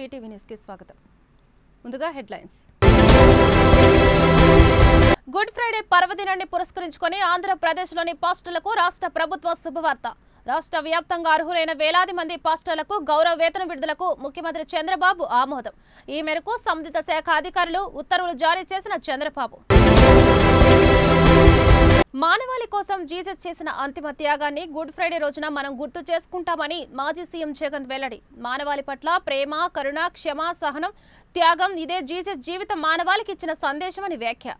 VTV news కి స్వాగతం. ముందుగా హెడ్లైన్స్. గుడ్ ఫ్రైడే పర్వదినాన్ని పురస్కరించుకొని ఆంధ్రప్రదేశ్లోని పాస్టర్లకు రాష్ట్ర ప్రభుత్వం శుభవార్త. రాష్ట్ర వ్యాప్తంగా అర్హులైన వేలాది మంది పాస్టర్లకు గౌరవ వేతన విడుదలకు ముఖ్యమంత్రి చంద్రబాబు ఆమోదం. ఈ మేరకు సంబంధిత శాఖ అధికారులు ఉత్తర్వులు జారీ చేసిన చంద్రబాబు మానవాళి కోసం జీసస్ చేసిన అంతిమ త్యాగాన్ని గుడ్ ఫ్రైడే రోజున మనం గుర్తు చేసుకుంటామని మాజీ సీఎం జగన్ వెల్లడి. మానవాళి పట్ల ప్రేమ, కరుణ, క్షమ, సహనం, త్యాగం ఇదే జీసస్ జీవితం మానవాళికి ఇచ్చిన సందేశమని వ్యాఖ్య.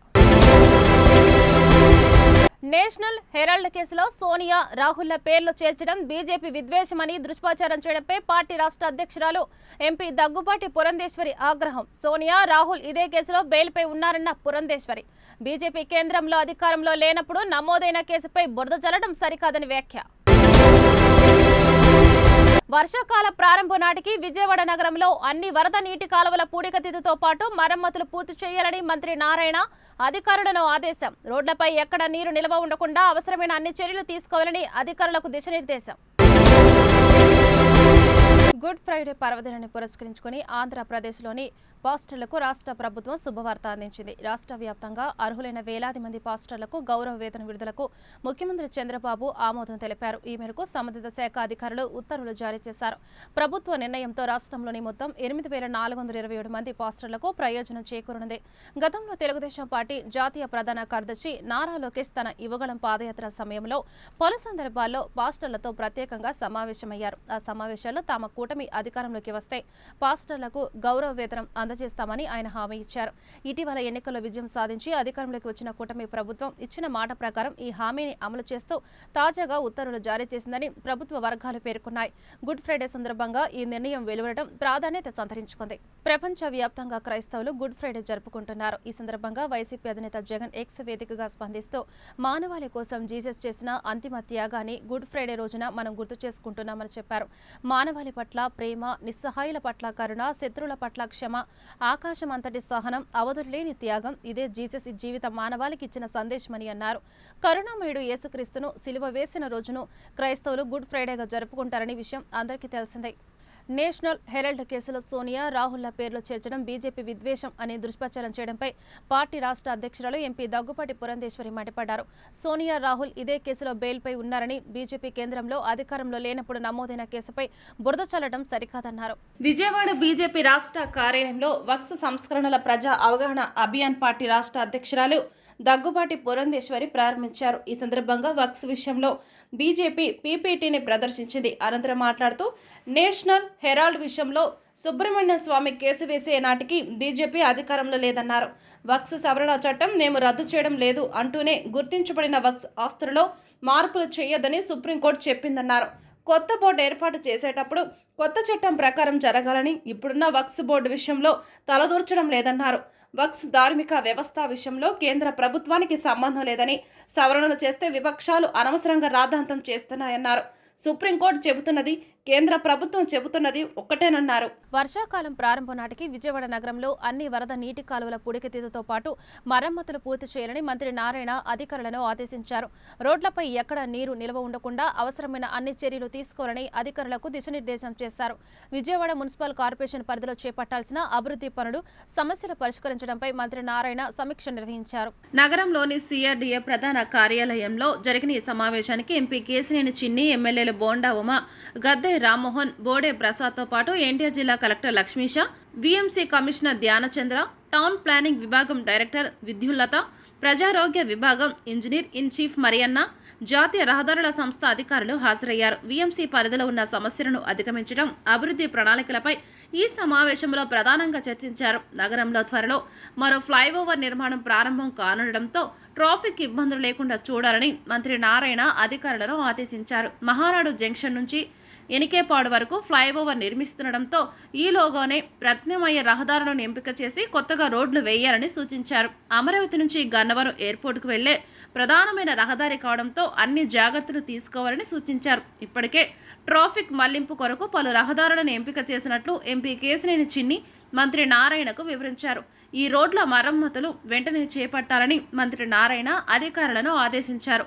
నేషనల్ హెరాల్డ్ కేసులో సోనియా, రాహుల్ల పేర్లు చేర్చడం బీజేపీ విద్వేషమని దుష్ప్రచారం చేయడంపై పార్టీ రాష్ట్ర అధ్యక్షురాలు ఎంపీ దగ్గుబాటి పురంధేశ్వరి ఆగ్రహం. సోనియా, రాహుల్ ఇదే కేసులో బెయిల్పై ఉన్నారన్న పురంధేశ్వరి. బీజేపీ కేంద్రంలో అధికారంలో లేనప్పుడు నమోదైన కేసుపై బురద జల్లడం సరికాదని వ్యాఖ్య. వర్షాకాల ప్రారంభం నాటికి విజయవాడ నగరంలో అన్ని వరద నీటి కాలువల పూడికతీతతో పాటు మరమ్మతులు పూర్తి చేయాలని మంత్రి నారాయణ అధికారులను ఆదేశం. రోడ్లపై ఎక్కడ నీరు నిల్వ ఉండకుండా అవసరమైన అన్ని చర్యలు తీసుకోవాలని అధికారులకు దిశానిర్దేశం. గుడ్ ఫ్రైడే పర్వదినాన్ని పురస్కరించుకుని ఆంధ్రప్రదేశ్లోని పాస్టర్లకు రాష్ట్ర ప్రభుత్వం శుభవార్త అందించింది. రాష్ట్ర వ్యాప్తంగా అర్హులైన వేలాది మంది పాస్టర్లకు గౌరవ వేతన విడుదలకు ముఖ్యమంత్రి చంద్రబాబు ఆమోదం తెలిపారు. ఈ మేరకు సంబంధిత శాఖ అధికారులు ఉత్తర్వులు జారీ చేశారు. ప్రభుత్వ నిర్ణయంతో రాష్ట్రంలోని మొత్తం 8,427 మంది పాస్టర్లకు ప్రయోజనం చేకూరనుంది. గతంలో తెలుగుదేశం పార్టీ జాతీయ ప్రధాన కార్యదర్శి నారా లోకేష్ తన యువగళం పాదయాత్ర సమయంలో పలు సందర్భాల్లో పాస్టర్లతో ప్రత్యేకంగా సమావేశమయ్యారు. ఆ సమావేశాల్లో తమ కూటమి అధికారంలోకి వస్తే పాస్టర్లకు గౌరవ వేతనం అందజేస్తామని ఆయన హామీ ఇచ్చారు. ఇటీవల ఎన్నికల్లో విజయం సాధించి అధికారంలోకి వచ్చిన కూటమి ప్రభుత్వం ఇచ్చిన మాట ప్రకారం ఈ హామీని అమలు చేస్తూ తాజాగా ఉత్తర్వులు జారీ చేసిందని ప్రభుత్వ వర్గాలు పేర్కొన్నాయి. గుడ్ ఫ్రైడే సందర్భంగా ఈ నిర్ణయం వెలువడడం ప్రాధాన్యత సంతరించుకుంది. ప్రపంచ వ్యాప్తంగా క్రైస్తవులు గుడ్ ఫ్రైడే జరుపుకుంటున్నారు. ఈ సందర్భంగా వైసీపీ అధినేత జగన్ ఎక్స్ వేదికగా స్పందిస్తూ మానవాళి కోసం జీసస్ చేసిన అంతిమ త్యాగాన్ని గుడ్ ఫ్రైడే రోజున మనం గుర్తు చేసుకుంటున్నామని చెప్పారు. మానవాళి పట్ల ప్రేమ, నిస్సహాయుల పట్ల కరుణ, శత్రువుల పట్ల క్షమ, ఆకాశం అంతటి సహనం, అవధులేని త్యాగం ఇదే జీసస్ జీవిత మానవాళికి ఇచ్చిన సందేశమని అన్నారు. కరుణామయుడు యేసుక్రీస్తును సిలువ వేసిన రోజును క్రైస్తవులు గుడ్ ఫ్రైడేగా జరుపుకుంటారనే విషయం అందరికీ తెలిసిందే. నేషనల్ హెరాల్డ్ కేసులో సోనియా, రాహుల్ల పేర్లు చేర్చడం బీజేపీ విద్వేషం అని దుష్ప్రచారం చేయడంపై పార్టీ రాష్ట్ర అధ్యక్షురాలు ఎంపీ దగ్గుపాటి పురంధేశ్వరి మండిపడ్డారు. సోనియా, రాహుల్ ఇదే కేసులో బెయిల్పై ఉన్నారని, బీజేపీ కేంద్రంలో అధికారంలో లేనప్పుడు నమోదైన కేసుపై బురద చల్లడం సరికాదన్నారు. విజయవాడ బీజేపీ రాష్ట్ర కార్యాలయంలో వక్స్ సంస్కరణల ప్రజా అవగాహన అభియాన్ పార్టీ రాష్ట్ర అధ్యక్షురాలు దగ్గుబాటి పురంధేశ్వరి ప్రారంభించారు. ఈ సందర్భంగా వక్స్ విషయంలో బీజేపీ పీపీటీని ప్రదర్శించింది. అనంతరం మాట్లాడుతూ నేషనల్ హెరాల్డ్ విషయంలో సుబ్రహ్మణ్య స్వామి కేసు వేసే నాటికి బీజేపీ అధికారంలో లేదన్నారు. వక్స్ సవరణ చట్టం మేము రద్దు చేయడం లేదు అంటూనే గుర్తించబడిన వక్స్ ఆస్తులలో మార్పులు చేయొద్దని సుప్రీంకోర్టు చెప్పిందన్నారు. కొత్త బోర్డు ఏర్పాటు చేసేటప్పుడు కొత్త చట్టం ప్రకారం జరగాలని, ఇప్పుడున్న వక్స్ బోర్డు విషయంలో తలదూర్చడం లేదన్నారు. వక్స్ ధార్మిక వ్యవస్థ విషయంలో కేంద్ర ప్రభుత్వానికి సంబంధం లేదని, సవరణలు చేస్తే విపక్షాలు అనవసరంగా రాద్ధాంతం చేస్తున్నాయన్నారు. సుప్రీంకోర్టు చెబుతున్నది, కేంద్ర ప్రభుత్వం చెబుతున్నది ఒక్కటేనన్నారు. వర్షాకాలం ప్రారంభం నాటికి విజయవాడ నగరంలో అన్ని వరద నీటి కాలువల పూడికతీతతో పాటు మరమ్మతులు పూర్తి చేయాలని మంత్రి నారాయణ అధికారులను ఆదేశించారు. రోడ్లపై ఎక్కడ నీరు నిల్వ ఉండకుండా అవసరమైన అన్ని చర్యలు తీసుకోవాలని అధికారులకు దిశానిర్దేశం చేశారు. విజయవాడ మున్సిపల్ కార్పొరేషన్ పరిధిలో చేపట్టాల్సిన అభివృద్ధి పనులు, సమస్యలు పరిష్కరించడంపై మంత్రి నారాయణ సమీక్ష నిర్వహించారు. నగరంలోని సిఆర్డీఏ ప్రధాన కార్యాలయంలో జరిగిన ఈ సమావేశానికి ఎంపీ కేశినేని చిన్ని, ఎమ్మెల్యేలు బోండా ఉమా, గద్దె రామ్మోహన్, బోడే ప్రసాద్తో పాటు ఎన్టీఆర్ జిల్లా collector Lakshmisha, VMC commissioner Dhyanachandra, town planning విభాగం డైరెక్టర్ విద్యుల్లత, ప్రజారోగ్య విభాగం ఇంజనీర్ ఇన్ చీఫ్ మరియన్న, జాతీయ రహదారుల సంస్థ అధికారులు హాజరయ్యారు. వీఎంసీ పరిధిలో ఉన్న సమస్యలను అధిగమించడం, అభివృద్ధి ప్రణాళికలపై ఈ సమావేశంలో ప్రధానంగా చర్చించారు. నగరంలో త్వరలో మరో ఫ్లైఓవర్ నిర్మాణం ప్రారంభం కానుండటంతో ట్రాఫిక్ ఇబ్బందులు లేకుండా చూడాలని మంత్రి నారాయణ అధికారులను ఆదేశించారు. మహానాడు జంక్షన్ నుంచి ఎనికేపాడు వరకు ఫ్లైఓవర్ నిర్మిస్తుండటంతో ఈలోగానే ప్రత్యామ్నాయ రహదారులను ఎంపిక చేసి కొత్తగా రోడ్లు వేయాలని సూచించారు. అమరావతి నుంచి గన్నవరం ఎయిర్పోర్టుకు వెళ్లే ప్రధానమైన రహదారి కావడంతో అన్ని జాగ్రత్తలు తీసుకోవాలని సూచించారు. ఇప్పటికే ట్రాఫిక్ మళ్లింపు కొరకు పలు రహదారులను ఎంపిక చేసినట్లు ఎంపీ కేశినేని చిన్ని మంత్రి నారాయణకు వివరించారు. ఈ రోడ్ల మరమ్మతులు వెంటనే చేపట్టాలని మంత్రి నారాయణ అధికారులను ఆదేశించారు.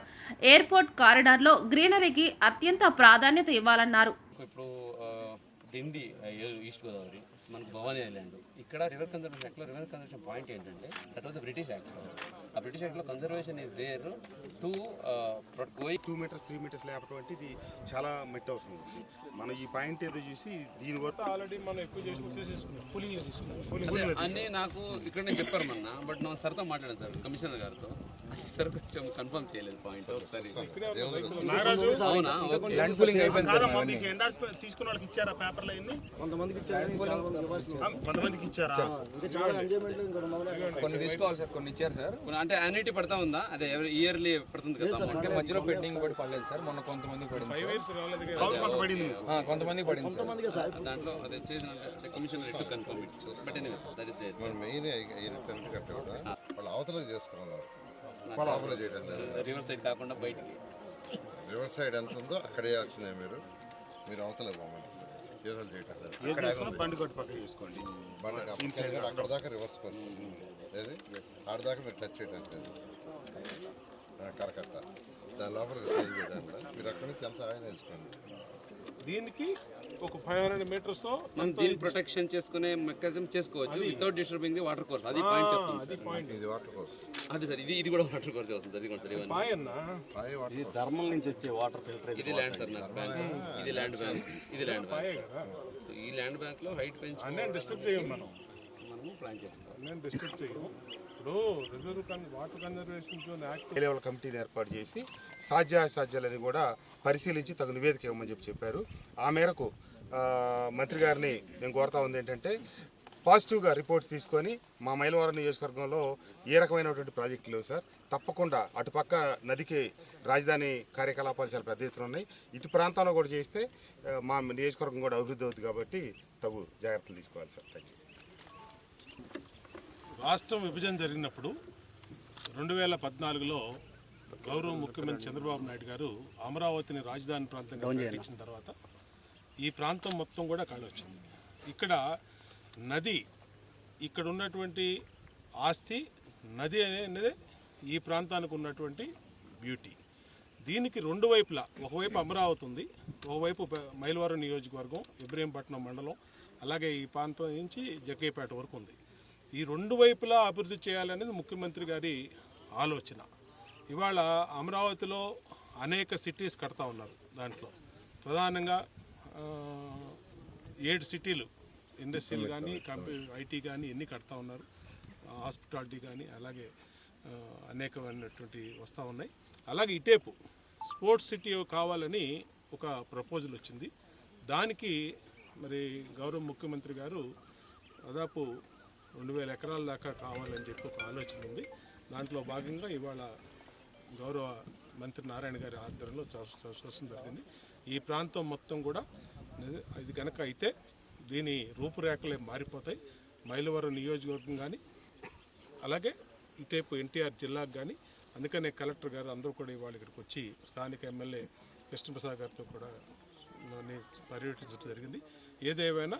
ఎయిర్పోర్ట్ కారిడార్లో గ్రీనరీకి అత్యంత ప్రాధాన్యత ఇవ్వాలన్నారు. ఇప్పుడు డిండి ఈస్ట్ గోదావరి మనకు భవానీ ఐలాండ్. ఇక్కడ రివర్ కన్జర్వేషన్ యాక్ట్లో రివర్ కన్జర్వేషన్ పాయింట్ ఏంటంటే that was the British act. ఆ బ్రిటిష్ యాక్ట్లో conservation is there to going 2 meters 3 meters లేకపోతే ఇది చాలా మెట్ అవసరం. మనం ఈ పాయింట్ ఏదో చూసి దీని వరకు ఆల్రెడీ మనం ఎక్కువ చేసి అన్నీ నాకు ఇక్కడనే చెప్పారు మొన్న. బట్ నేను సార్తో మాట్లాడాను సార్, కమిషనర్ గారితో. సార్ కొంచెం కన్ఫర్మ్ చేయలేదు పాయింట్ ఒకసారి. అవునా? తీసుకున్న వాళ్ళకి ఇచ్చారా పేపర్లు అన్ని? కొంతమందికి ఇచ్చారా? కొన్ని తీసుకోవాలి సార్, కొన్ని ఇచ్చారు సార్. అంటే యాన్యుటీ పడతా ఉందా? అదే ఇయర్లీ పడుతుంది కదా? అంటే మధ్యలో పెండింగ్ పడి పడలేదు సార్. మొన్న కొంతమందికి పడింది, కొంతమందికి పడింది సార్. దాంట్లో అదే చేసిన commissioner confirm but anyway that is there. Main కట్ట కూడా వాళ్ళు అవతలకు చేసుకున్నారు. రివర్ సైడ్ కాకుండా బయటికి రివర్ సైడ్ ఎంత ఉందో అక్కడే వచ్చినాయి. మీరు అవతల పోమండి బండి కొట్టి పక్కన చూసుకోండి. అక్కడ దాకా రివర్స్ కోర్స్ ఏది ఆడ దాకా మీరు టచ్ చేయడానికి కరకట్ట దాని లోపలికి చేంజ్ చేయడానికి మీరు అక్కడి నుంచి ఎంత ఆయన వేసుకోండి. దీనికి ఒక 500 meters తో మనం దీన్ని ప్రొటెక్షన్ చేసుకునే మెకానిజం చేసుకోవచ్చు without disturbing the water course. అది పాయింట్ చెప్తుంది. ఇది వాటర్ కోర్స్. అదే సార్, ఇది కూడా వాటర్ కోర్స్ వస్తుంది. అది కూడా సార్ ఇది థర్మల్ నుంచి వచ్చే వాటర్ ఫిల్టర్. ఇది ల్యాండ్ సార్, నాకు బ్యాంక్ ఇది ల్యాండ్ బ్యాంక్, ఇది ల్యాండ్ బ్యాంక్. ఈ ల్యాండ్ బ్యాంక్ లో హైట్ పెంచి డిస్టర్బ్ చేయం మనము ప్లాన్ చేస్తాం. డిస్టర్బ్ చేయం. ఇప్పుడు reserve water conservation zone act level కమిటీని ఏర్పాటు చేసి సాధ్యాసాధ్యాలని కూడా పరిశీలించి తగు నివేదిక ఇవ్వమని చెప్పారు. ఆ మేరకు మంత్రి గారిని నేను కోరుతా ఉంది ఏంటంటే పాజిటివ్గా రిపోర్ట్స్ తీసుకొని మా మైలవరం నియోజకవర్గంలో ఏ రకమైనటువంటి ప్రాజెక్టులు లేవు సార్. తప్పకుండా అటుపక్క నదికి రాజధాని కార్యకలాపాలు చాలా పెద్ద ఎత్తున ఉన్నాయి. ఇటు ప్రాంతంలో కూడా చేస్తే మా నియోజకవర్గం కూడా అభివృద్ధి అవుతుంది కాబట్టి తగు జాగ్రత్తలు తీసుకోవాలి సార్. Thank you. రాష్ట్రం విభజన జరిగినప్పుడు 2014లో గౌరవ ముఖ్యమంత్రి చంద్రబాబు నాయుడు గారు అమరావతిని రాజధాని ప్రాంతంగా ప్రకటించిన తర్వాత ఈ ప్రాంతం మొత్తం కూడా ఖాళీ వచ్చింది. ఇక్కడ నది, ఇక్కడ ఉన్నటువంటి ఆస్తి నది అనేది ఈ ప్రాంతానికి ఉన్నటువంటి బ్యూటీ. దీనికి రెండు వైపులా, ఒకవైపు అమరావతి ఉంది, ఒకవైపు మైలవరం నియోజకవర్గం, ఇబ్రహీంపట్నం మండలం, అలాగే ఈ ప్రాంతం నుంచి జగ్గయ్యపేట వరకు ఉంది. ఈ రెండు వైపులా అభివృద్ధి చేయాలనేది ముఖ్యమంత్రి గారి ఆలోచన. ఇవాళ అమరావతిలో అనేక సిటీస్ కడతా ఉన్నారు. దాంట్లో ప్రధానంగా 7 సిటీలు ఇండస్ట్రియల్ కానీ ఐటీ కానీ ఎన్ని కడతా ఉన్నారు, హాస్పిటాలిటీ కానీ అలాగే అనేకమైనటువంటి వస్తూ ఉన్నాయి. అలాగే ఇటేపు స్పోర్ట్స్ సిటీ కావాలని ఒక ప్రపోజల్ వచ్చింది. దానికి మరి గౌరవ ముఖ్యమంత్రి గారు దాదాపు 2000 ఎకరాల దాకా కావాలని చెప్పి ఒక ఆలోచన ఉంది. దాంట్లో భాగంగా ఇవాళ గౌరవ మంత్రి నారాయణ గారి ఆధ్వర్యంలో చూడడం జరిగింది. ఈ ప్రాంతం మొత్తం కూడా ఇది కనుక అయితే దీని రూపురేఖలే మారిపోతాయి. మైలవరం నియోజకవర్గం కానీ అలాగే ఇటేపు ఎన్టీఆర్ జిల్లాకు కానీ. అందుకనే కలెక్టర్ గారు అందరూ కూడా ఇవాళ ఇక్కడికి వచ్చి స్థానిక ఎమ్మెల్యే కృష్ణప్రసాద్ గారితో కూడా పర్యటించడం జరిగింది. ఏదేమైనా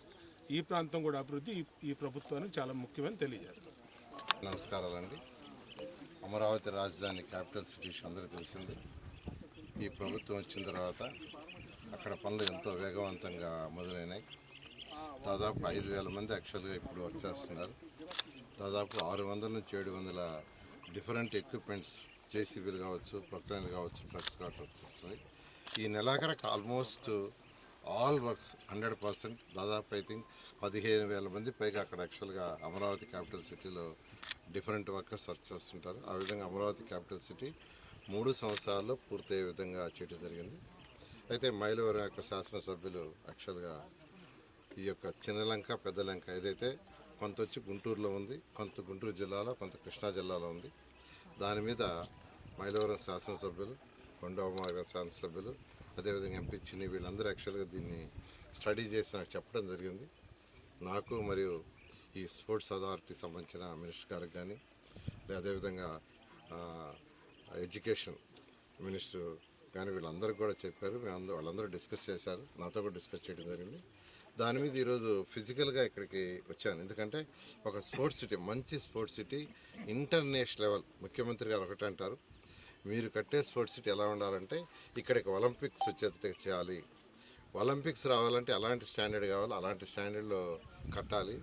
ఈ ప్రాంతం కూడా అభివృద్ధి ఈ ప్రభుత్వానికి చాలా ముఖ్యమని తెలియజేస్తాం. నమస్కారాలండి. అమరావతి రాజధాని క్యాపిటల్ సిటీ అందరికీ తెలిసింది. ఈ ప్రభుత్వం వచ్చిన తర్వాత అక్కడ పనులు ఎంతో వేగవంతంగా మొదలైనాయి. దాదాపు 5000 మంది యాక్చువల్గా ఇప్పుడు వర్క్ చేస్తున్నారు. దాదాపు 600 నుంచి 700 డిఫరెంట్ ఎక్విప్మెంట్స్, జేసీబీలు కావచ్చు, ప్రొక్లైన్లు కావచ్చు, ట్రక్స్ కావచ్చు వస్తున్నాయి. ఈ నెలాఖరకు ఆల్మోస్ట్ ఆల్ వర్క్స్ 100%, దాదాపు ఐ థింక్ 15,000 మంది పైగా అక్కడ యాక్చువల్గా అమరావతి క్యాపిటల్ సిటీలో డిఫరెంట్ వర్కర్స్ వర్క్ చేస్తుంటారు. ఆ విధంగా అమరావతి క్యాపిటల్ సిటీ 3 సంవత్సరాల్లో పూర్తయ్యే విధంగా చేయడం జరిగింది. అయితే మైలవరం యొక్క శాసనసభ్యులు యాక్చువల్గా ఈ యొక్క చిన్నలంక పెద్దలంక ఏదైతే కొంత వచ్చి గుంటూరులో ఉంది, కొంత గుంటూరు జిల్లాలో, కొంత కృష్ణా జిల్లాలో ఉంది. దాని మీద మైలవరం శాసనసభ్యులు, కొండవమార్గ శాసనసభ్యులు, అదేవిధంగా ఎంపీ చిన్ని వీళ్ళందరూ యాక్చువల్గా దీన్ని స్టడీ చేసి నాకు చెప్పడం జరిగింది. నాకు మరియు ఈ స్పోర్ట్స్ అథారిటీ సంబంధించిన మినిస్టర్ గారికి కానీ, అదేవిధంగా ఎడ్యుకేషన్ మినిస్టర్ కానీ వీళ్ళందరికీ కూడా చెప్పారు. వాళ్ళందరూ డిస్కస్ చేశారు, నాతో కూడా డిస్కస్ చేయడం జరిగింది. దాని మీద ఈరోజు ఫిజికల్గా ఇక్కడికి వచ్చాను. ఎందుకంటే ఒక స్పోర్ట్స్ సిటీ, మంచి స్పోర్ట్స్ సిటీ, ఇంటర్నేషనల్ లెవెల్. ముఖ్యమంత్రి గారు ఒకటే అంటారు, మీరు కట్టే స్పోర్ట్స్ సిటీ ఎలా ఉండాలంటే ఇక్కడికి ఒలింపిక్స్ వచ్చేటట్టు చేయాలి. ఒలింపిక్స్ రావాలంటే ఎలాంటి స్టాండర్డ్ కావాలో అలాంటి స్టాండర్డ్లో కట్టాలి,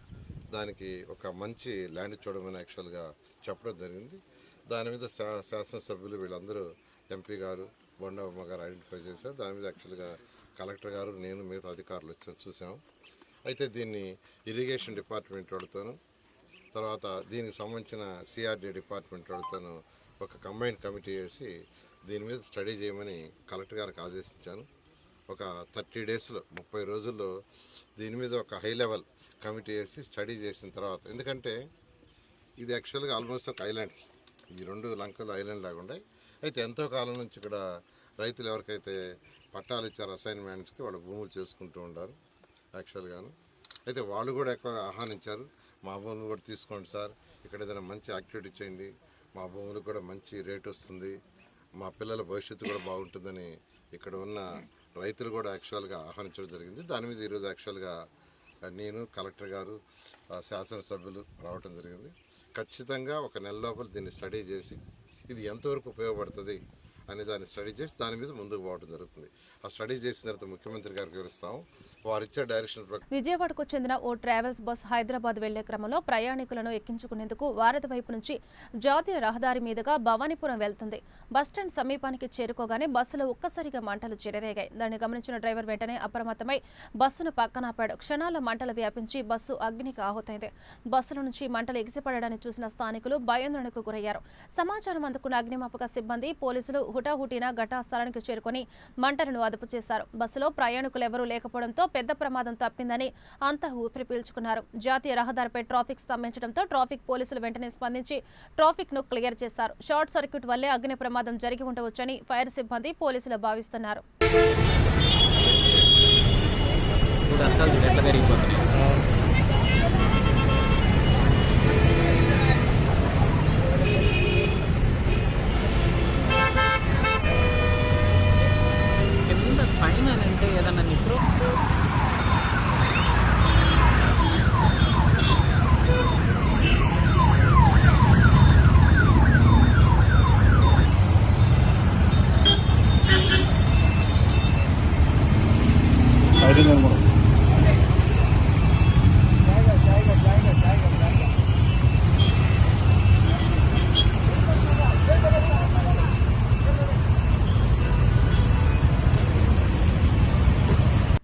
దానికి ఒక మంచి ల్యాండ్ చూడమని యాక్చువల్గా చెప్పడం జరిగింది. దాని మీద శాసనసభ్యులు వీళ్ళందరూ ఎంపీ గారు బొండమ్మ గారు ఐడెంటిఫై చేశారు. దాని మీద యాక్చువల్గా కలెక్టర్ గారు నేను మిగతా అధికారులు వచ్చి చూసాము. అయితే దీన్ని ఇరిగేషన్ డిపార్ట్మెంట్ వాళ్ళతోనూ తర్వాత దీనికి సంబంధించిన సిఆర్డీ డిపార్ట్మెంట్ వాళ్ళతోనూ ఒక కంబైన్డ్ కమిటీ వేసి దీని మీద స్టడీ చేయమని కలెక్టర్ గారికి ఆదేశించాను. ఒక 30 డేస్లో 30 రోజుల్లో దీని మీద ఒక హై లెవెల్ కమిటీ వేసి స్టడీ చేసిన తర్వాత, ఎందుకంటే ఇది యాక్చువల్గా ఆల్మోస్ట్ ఒక ఐలాండ్స్, ఈ 2 లంకలు ఐలాండ్ లాగా ఉన్నాయి. అయితే ఎంతో కాలం నుంచి ఇక్కడ రైతులు ఎవరికైతే పట్టాలు ఇచ్చారు అసైన్మెంట్స్కి వాళ్ళు భూములు చేసుకుంటూ ఉంటారు యాక్చువల్గాను. అయితే వాళ్ళు కూడా ఎక్కువగా ఆహ్వానించారు, మా భూములు కూడా తీసుకోండి సార్, ఇక్కడ ఏదైనా మంచి యాక్టివిటీ చేయండి, మా భూములకు కూడా మంచి రేట్ వస్తుంది, మా పిల్లల భవిష్యత్తు కూడా బాగుంటుందని ఇక్కడ ఉన్న రైతులు కూడా యాక్చువల్గా ఆహ్వానించడం జరిగింది. దాని మీద ఈరోజు యాక్చువల్గా నేను కలెక్టర్ గారు శాసనసభ్యులు రావడం జరిగింది. ఖచ్చితంగా ఒక నెల లోపల దీన్ని స్టడీ చేసి ఇది ఎంతవరకు ఉపయోగపడుతుంది అనే దాన్ని స్టడీ చేసి దాని మీద ముందుకు పోవడం జరుగుతుంది. ఆ స్టడీ చేసిన తర్వాత ముఖ్యమంత్రి గారికి వివరిస్తాము, వారిచ్చే డైరెక్షన్ ప్రకారం. విజయవాడకు చెందిన ఓ ట్రావెల్స్ బస్ హైదరాబాద్ వెళ్లే క్రమంలో ప్రయాణికులను ఎక్కించుకునేందుకు వారధి వైపు నుంచి జాతీయ రహదారి మీదుగా భవానీపురం వెళ్తుంది. బస్టాండ్ సమీపానికి చేరుకోగానే బస్సులో ఒక్కసారిగా మంటలు చెలరేగాయి. దాన్ని గమనించిన డ్రైవర్ వెంటనే అప్రమత్తమై బస్సును పక్కనాపాడు. క్షణాల్లో మంటలు వ్యాపించి బస్సు అగ్నికి ఆహుతైంది. బస్సుల నుంచి మంటలు ఎగిసిపడడాన్ని చూసిన స్థానికులు భయాందోళనకు గురయ్యారు. సమాచారం అందుకున్న అగ్నిమాపక సిబ్బంది పోలీసులు హుటాహుటిన ఘటనా స్థలానికి చేరుకుని మంటలను అదుపు చేశారు. బస్సులో ప్రయాణికులు ఎవరూ లేకపోవడంతో పెద్ద ప్రమాదం తప్పిందని అంతా ఊపిరి పీల్చుకున్నారు. జాతీయ రహదారిపై ట్రాఫిక్ స్తంభించడంతో ట్రాఫిక్ పోలీసులు వెంటనే స్పందించి ట్రాఫిక్ ను క్లియర్ చేశారు. షార్ట్ సర్క్యూట్ వల్లే అగ్ని ప్రమాదం జరిగి ఉండవచ్చని ఫైర్ సిబ్బంది పోలీసులు భావిస్తున్నారు. పైన అంటే ఏదన్నా నిప్రో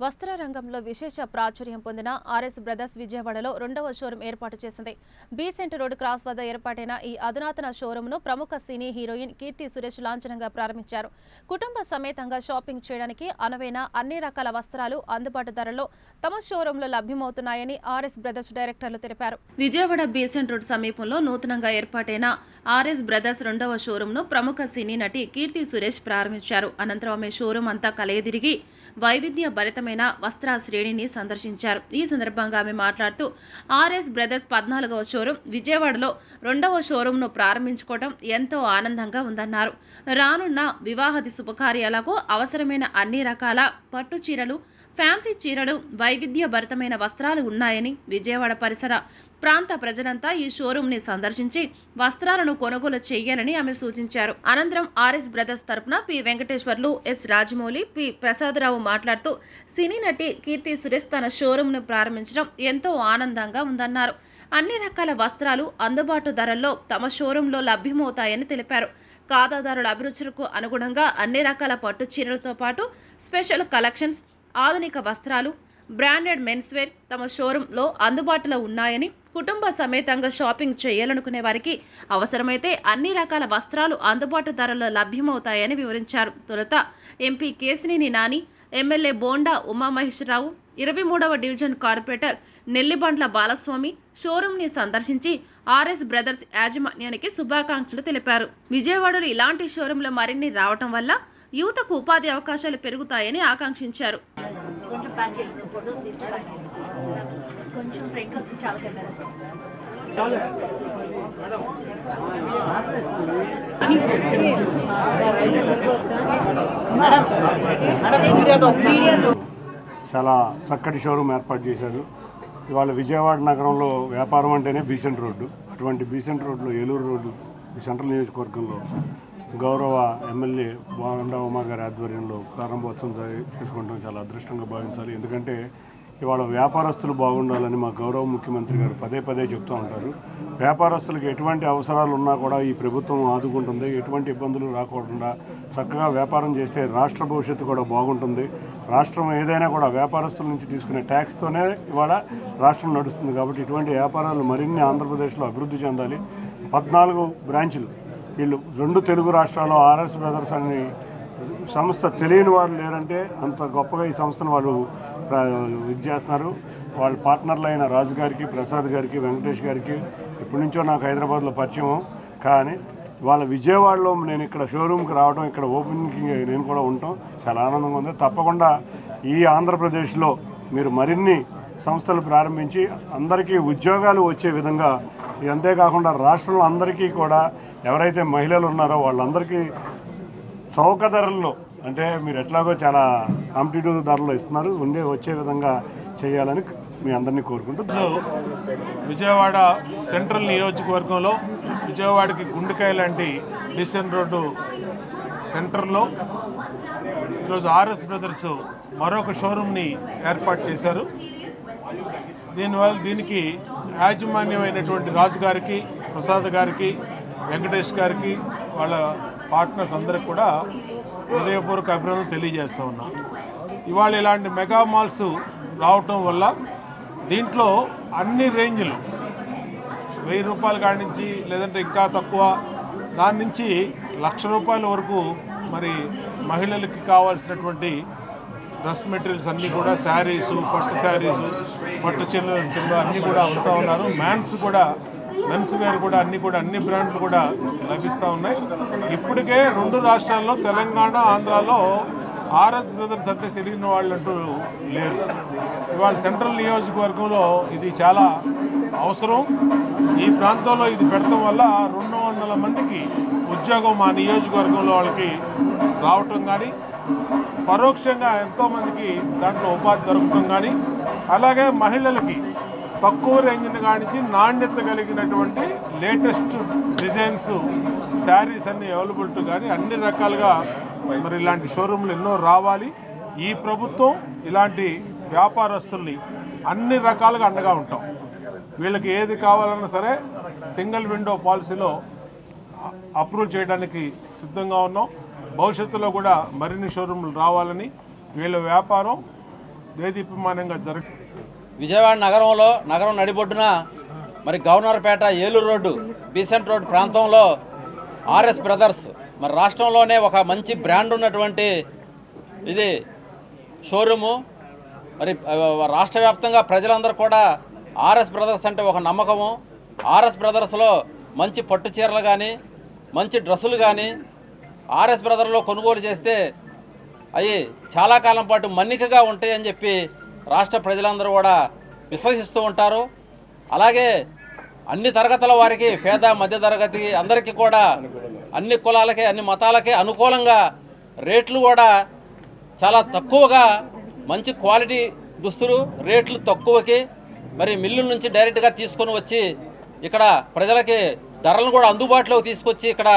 వస్త్ర రంగంలో విశేష ప్రాచుర్యం పొందిన ఆర్ఎస్ బ్రదర్స్ విజయవాడలో 2వ షోరూం ఏర్పాటు చేసింది. బీసెంట్ రోడ్ క్రాస్ వద్ద ఏర్పాటైన ఈ అధునాతన షోరూంను ప్రముఖ సినీ హీరోయిన్ కీర్తి సురేష్ లాంఛనంగా ప్రారంభించారు. కుటుంబ సమేతంగా షాపింగ్ చేయడానికి అనువైన అన్ని రకాల వస్త్రాలు అందుబాటు ధరల్లో తమ షోరూంలో లభ్యమవుతున్నాయని ఆర్ఎస్ బ్రదర్స్ డైరెక్టర్లు తెలిపారు. విజయవాడ బీసెంట్ రోడ్ సమీపంలో నూతనంగా ఏర్పాటైన ఆర్ఎస్ బ్రదర్స్ 2వ షోరూంను ప్రముఖ సినీ నటి కీర్తి సురేష్ ప్రారంభించారు. అనంతరం ఆమె షోరూం అంతా కలయదిరిగి వైవిధ్య భరితమైన వస్త్ర శ్రేణిని సందర్శించారు. ఈ సందర్భంగా ఆమె మాట్లాడుతూ ఆర్ఎస్ బ్రదర్స్ 14వ షోరూం విజయవాడలో 2వ షోరూంను ప్రారంభించుకోవడం ఎంతో ఆనందంగా ఉందన్నారు. రానున్న వివాహాది శుభకార్యాలకు అవసరమైన అన్ని రకాల పట్టు చీరలు, ఫ్యాన్సీ చీరలు, వైవిధ్య భరితమైన వస్త్రాలు ఉన్నాయని విజయవాడ పరిసర ప్రాంత ప్రజలంతా ఈ షోరూంని సందర్శించి వస్త్రాలను కొనుగోలు చేయాలని ఆమె సూచించారు. అనంతరం ఆర్ఎస్ బ్రదర్స్ తరపున P Venkateswarlu, S Rajamouli, P Prasadarao మాట్లాడుతూ సినీ నటి కీర్తి సురేష్ తన షోరూంను ప్రారంభించడం ఎంతో ఆనందంగా ఉందన్నారు. అన్ని రకాల వస్త్రాలు అందుబాటు ధరల్లో తమ షోరూంలో లభ్యమవుతాయని తెలిపారు. ఖాతాదారుల అభిరుచులకు అనుగుణంగా అన్ని రకాల పట్టు చీరలతో పాటు స్పెషల్ కలెక్షన్స్, ఆధునిక వస్త్రాలు, బ్రాండెడ్ మెన్స్వేర్ తమ షోరూంలో అందుబాటులో ఉన్నాయని, కుటుంబ సమేతంగా షాపింగ్ చేయాలనుకునే వారికి అవసరమైతే అన్ని రకాల వస్త్రాలు అందుబాటు ధరల్లో లభ్యమవుతాయని వివరించారు. తొలుత ఎంపీ కేశినేని నాని, ఎమ్మెల్యే బోండా ఉమామహేశ్వరరావు, 23వ డివిజన్ కార్పొరేటర్ నెల్లిబండ్ల బాలస్వామి షోరూంని సందర్శించి ఆర్ఎస్ బ్రదర్స్ యాజమాన్యానికి శుభాకాంక్షలు తెలిపారు. విజయవాడలో ఇలాంటి షోరూంలు మరిన్ని రావటం వల్ల యువతకు ఉపాధి అవకాశాలు పెరుగుతాయని ఆకాంక్షించారు. చాలా చక్కటి షోరూమ్ ఏర్పాటు చేశారు. ఇవాళ విజయవాడ నగరంలో వ్యాపారం అంటేనే బీసెంట్ రోడ్డు. అటువంటి బీసెంట్ రోడ్లో ఏలూరు రోడ్డు సెంట్రల్ నియోజకవర్గంలో గౌరవ ఎమ్మెల్యే బోండా ఉమా గారి ఆధ్వర్యంలో ప్రారంభోత్సవం చేసుకోవడం చాలా అదృష్టంగా భావించాలి. ఎందుకంటే ఇవాళ వ్యాపారస్తులు బాగుండాలని మా గౌరవ ముఖ్యమంత్రి గారు పదే పదే చెప్తూ ఉంటారు. వ్యాపారస్తులకు ఎటువంటి అవసరాలు ఉన్నా కూడా ఈ ప్రభుత్వం ఆదుకుంటుంది. ఎటువంటి ఇబ్బందులు రాకుండా చక్కగా వ్యాపారం చేస్తే రాష్ట్ర భవిష్యత్తు కూడా బాగుంటుంది. రాష్ట్రం ఏదైనా కూడా వ్యాపారస్తుల నుంచి తీసుకునే ట్యాక్స్తోనే ఇవాళ రాష్ట్రం నడుస్తుంది. కాబట్టి ఇటువంటి వ్యాపారాలు మరిన్ని ఆంధ్రప్రదేశ్లో అభివృద్ధి చెందాలి. 14 బ్రాంచులు వీళ్ళు 2 తెలుగు రాష్ట్రాల్లో ఆర్ఎస్ బ్రదర్స్ అనే సంస్థ తెలియని వారు లేరంటే అంత గొప్పగా ఈ సంస్థను వాళ్ళు ఇది చేస్తున్నారు. వాళ్ళ పార్ట్నర్లు అయిన రాజు గారికి, ప్రసాద్ గారికి, వెంకటేష్ గారికి ఇప్పటి నుంచో నాకు హైదరాబాద్లో పరిచయం. కానీ వాళ్ళ విజయవాడలో నేను ఇక్కడ షోరూమ్కి రావడం, ఇక్కడ ఓపెనింగ్కి నేను కూడా ఉండటం చాలా ఆనందంగా ఉంది. తప్పకుండా ఈ ఆంధ్రప్రదేశ్లో మీరు మరిన్ని సంస్థలు ప్రారంభించి అందరికీ ఉద్యోగాలు వచ్చే విధంగా, అంతేకాకుండా రాష్ట్రంలో అందరికీ కూడా ఎవరైతే మహిళలు ఉన్నారో వాళ్ళందరికీ చౌక ధరల్లో, అంటే మీరు ఎట్లాగో చాలా కాంపిటేటివ్ ధరలో ఇస్తున్నారు, వచ్చే విధంగా చేయాలని మీ అందరినీ కోరుకుంటూ విజయవాడ సెంట్రల్ నియోజకవర్గంలో విజయవాడకి గుండెకాయ లాంటి డిసిషన్ రోడ్డు సెంటర్లో ఈరోజు ఆర్ఎస్ బ్రదర్స్ మరొక షోరూమ్ని ఏర్పాటు చేశారు. దీనికి యాజమాన్యమైనటువంటి రాజు గారికి, ప్రసాద్ గారికి, వెంకటేష్ గారికి, వాళ్ళ పార్ట్నర్స్ అందరికి కూడా హృదయపూర్వక అభినందనలు తెలియజేస్తూ ఉన్నాం. ఇవాళ ఇలాంటి మెగా మాల్స్ రావటం వల్ల దీంట్లో అన్ని రేంజ్లు 1000 రూపాయల కాడి నుంచి లేదంటే ఇంకా తక్కువ దాని నుంచి ₹1,00,000 వరకు మరి మహిళలకి కావాల్సినటువంటి డ్రెస్ మెటీరియల్స్ అన్నీ కూడా శారీసు, పట్టు శారీసు, పట్టు చిల్ల అన్నీ కూడా అమ్ముతూ ఉన్నారు. మెన్స్ వేర్ కూడా అన్ని బ్రాండ్లు కూడా లభిస్తూ ఉన్నాయి. ఇప్పటికే 2 రాష్ట్రాల్లో తెలంగాణ, ఆంధ్రాలో ఆర్ఎస్ బ్రదర్స్ అంటే తెలియని వాళ్ళు అంటూ లేరు. ఇవాళ సెంట్రల్ నియోజకవర్గంలో ఇది చాలా అవసరం. ఈ ప్రాంతంలో ఇది పెడతాం వల్ల 200 మందికి ఉద్యోగం మా నియోజకవర్గంలో వాళ్ళకి రావటం కానీ, పరోక్షంగా ఎంతోమందికి దాంట్లో ఉపాధి దొరకటం కానీ, అలాగే మహిళలకి తక్కువ రేంజ్ని కానించి నాణ్యత కలిగినటువంటి లేటెస్ట్ డిజైన్స్ శారీస్ అన్ని అవైలబిలిటీ కానీ అన్ని రకాలుగా మరి ఇలాంటి షోరూమ్లు ఎన్నో రావాలి. ఈ ప్రభుత్వం ఇలాంటి వ్యాపారస్తుల్ని అన్ని రకాలుగా అండగా ఉంటాం. వీళ్ళకి ఏది కావాలన్నా సరే సింగిల్ విండో పాలసీలో అప్రూవ్ చేయడానికి సిద్ధంగా ఉన్నాం. భవిష్యత్తులో కూడా మరిన్ని షోరూమ్లు రావాలని, వీళ్ళ వ్యాపారం దేదీప్యమానంగా విజయవాడ నగరం నడిబొడ్డున మరి Governorpet, Eluru road, Besant road ప్రాంతంలో ఆర్ఎస్ బ్రదర్స్ మరి రాష్ట్రంలోనే ఒక మంచి బ్రాండ్ ఉన్నటువంటి ఇది షోరూము. మరి రాష్ట్ర వ్యాప్తంగా ప్రజలందరూ కూడా ఆర్ఎస్ బ్రదర్స్ అంటే ఒక నమ్మకము. ఆర్ఎస్ బ్రదర్స్లో మంచి పట్టు చీరలు కానీ, మంచి డ్రెస్సులు కానీ ఆర్ఎస్ బ్రదర్లో కొనుగోలు చేస్తే అవి చాలా కాలం పాటు మన్నికగా ఉంటాయని చెప్పి రాష్ట్ర ప్రజలందరూ కూడా విశ్వసిస్తూ ఉంటారు. అలాగే అన్ని తరగతుల వారికి, పేద మధ్యతరగతి అందరికీ కూడా, అన్ని కులాలకి, అన్ని మతాలకి అనుకూలంగా రేట్లు కూడా చాలా తక్కువగా, మంచి క్వాలిటీ దుస్తులు రేట్లు తక్కువకి మరి మిల్లుల నుంచి డైరెక్ట్గా తీసుకొని వచ్చి ఇక్కడ ప్రజలకి ధరలను కూడా అందుబాటులోకి తీసుకొచ్చి ఇక్కడ